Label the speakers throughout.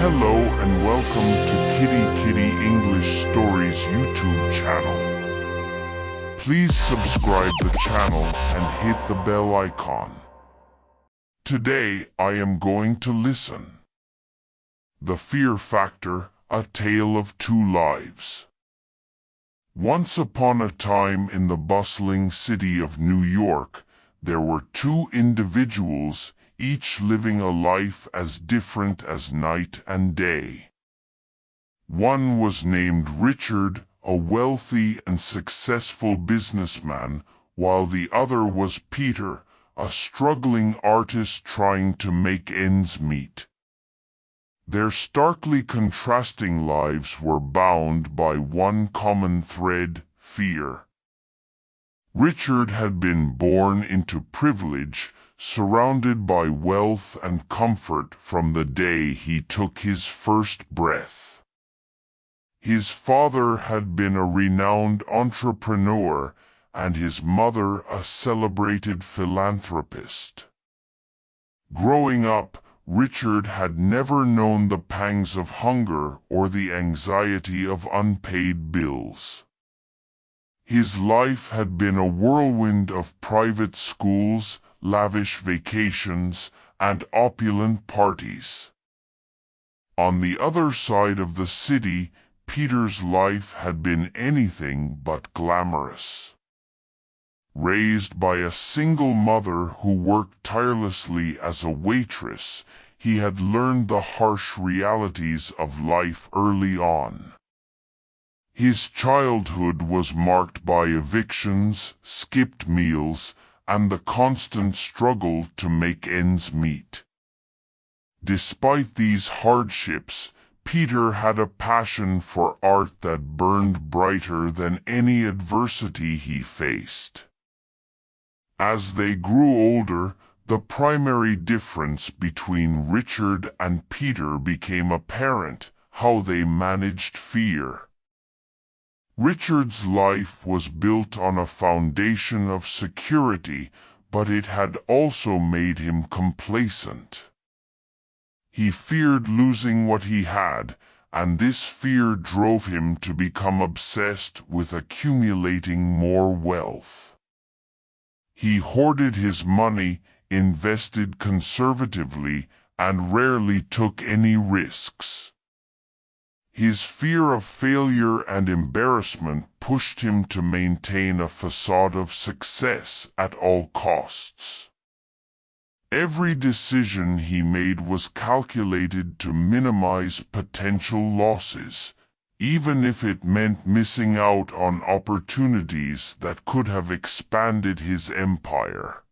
Speaker 1: Hello and welcome to Kiddikiddi English Stories YouTube channel. Please subscribe the channel and hit the bell icon. Today I am going to listen. The Fear Factor, A Tale of Two Lives. Once upon a time in the bustling city of New York, there were two individuals, each living a life as different as night and day. One was named Richard, a wealthy and successful businessman, while the other was Peter, a struggling artist trying to make ends meet. Their starkly contrasting lives were bound by one common thread: fear. Richard had been born into privilege, surrounded by wealth and comfort from the day he took his first breath. His father had been a renowned entrepreneur, and his mother a celebrated philanthropist. Growing up, Richard had never known the pangs of hunger or the anxiety of unpaid bills. His life had been a whirlwind of private schools, lavish vacations, and opulent parties. On the other side of the city, Peter's life had been anything but glamorous. Raised by a single mother who worked tirelessly as a waitress, he had learned the harsh realities of life early on. His childhood was marked by evictions, skipped meals, and the constant struggle to make ends meet. Despite these hardships, Peter had a passion for art that burned brighter than any adversity he faced. As they grew older, the primary difference between Richard and Peter became apparent: how they managed fear. Richard's life was built on a foundation of security, but it had also made him complacent. He feared losing what he had, and this fear drove him to become obsessed with accumulating more wealth. He hoarded his money, invested conservatively, and rarely took any risks. His fear of failure and embarrassment pushed him to maintain a facade of success at all costs. Every decision he made was calculated to minimize potential losses, even if it meant missing out on opportunities that could have expanded his empire.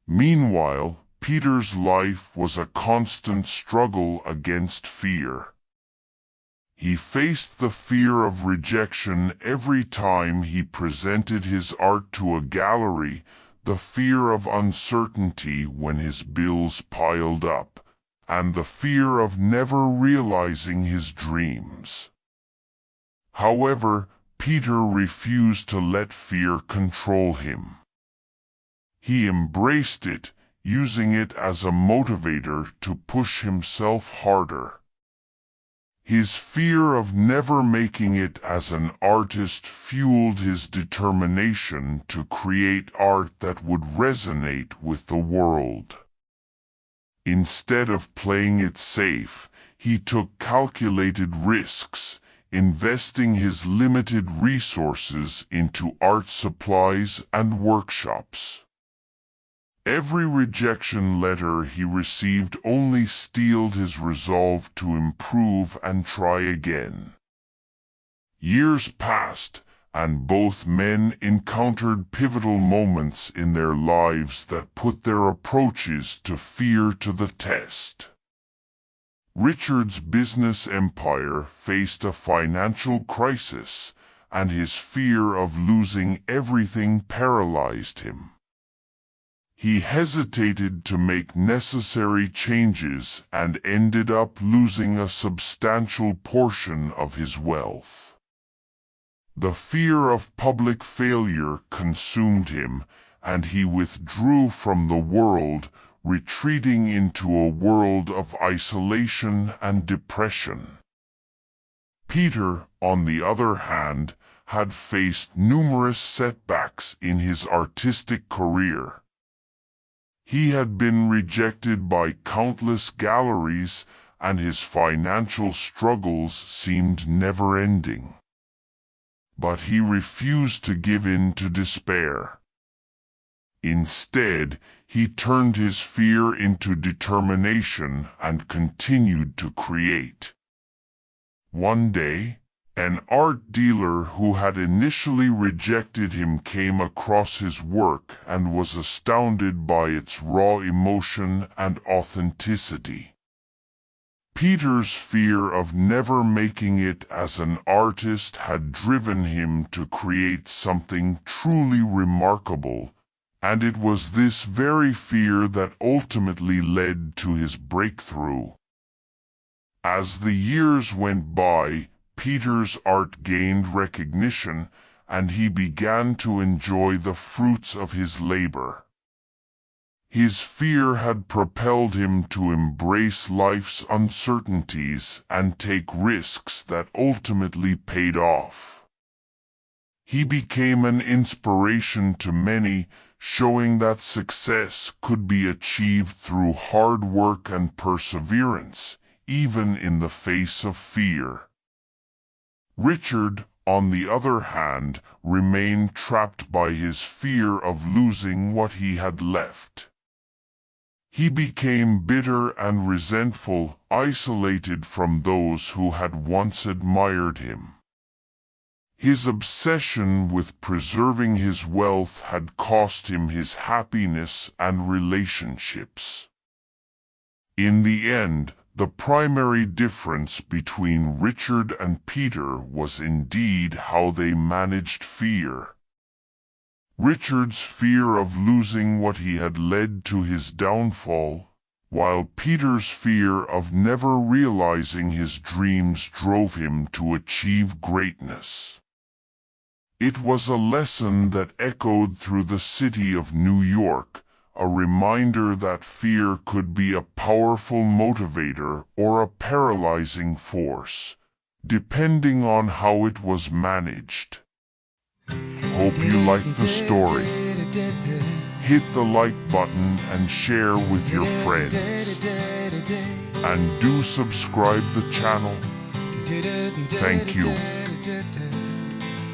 Speaker 1: Meanwhile, Peter's life was a constant struggle against fear. He faced the fear of rejection every time he presented his art to a gallery, the fear of uncertainty when his bills piled up, and the fear of never realizing his dreams. However, Peter refused to let fear control him. He embraced it, using it as a motivator to push himself harder. His fear of never making it as an artist fueled his determination to create art that would resonate with the world. Instead of playing it safe, he took calculated risks, investing his limited resources into art supplies and workshops. Every rejection letter he received only steeled his resolve to improve and try again. Years passed, and both men encountered pivotal moments in their lives that put their approaches to fear to the test. Richard's business empire faced a financial crisis, and his fear of losing everything paralyzed him. He hesitated to make necessary changes and ended up losing a substantial portion of his wealth. The fear of public failure consumed him, and he withdrew from the world, retreating into a world of isolation and depression. Peter, on the other hand, had faced numerous setbacks in his artistic career. He had been rejected by countless galleries, and his financial struggles seemed never-ending. But he refused to give in to despair. Instead, he turned his fear into determination and continued to create. One day, an art dealer who had initially rejected him came across his work and was astounded by its raw emotion and authenticity. Peter's fear of never making it as an artist had driven him to create something truly remarkable, and it was this very fear that ultimately led to his breakthrough. As the years went by, Peter's art gained recognition, and he began to enjoy the fruits of his labor. His fear had propelled him to embrace life's uncertainties and take risks that ultimately paid off. He became an inspiration to many, showing that success could be achieved through hard work and perseverance, even in the face of fear. Richard, on the other hand, remained trapped by his fear of losing what he had left. He became bitter and resentful, isolated from those who had once admired him. His obsession with preserving his wealth had cost him his happiness and relationships. In the end, the primary difference between Richard and Peter was indeed how they managed fear. Richard's fear of losing what he had led to his downfall, while Peter's fear of never realizing his dreams drove him to achieve greatness. It was a lesson that echoed through the city of New York, a reminder that fear could be a powerful motivator or a paralyzing force, depending on how it was managed. Hope you liked the story. Hit the like button and share with your friends. And do subscribe the channel. Thank you.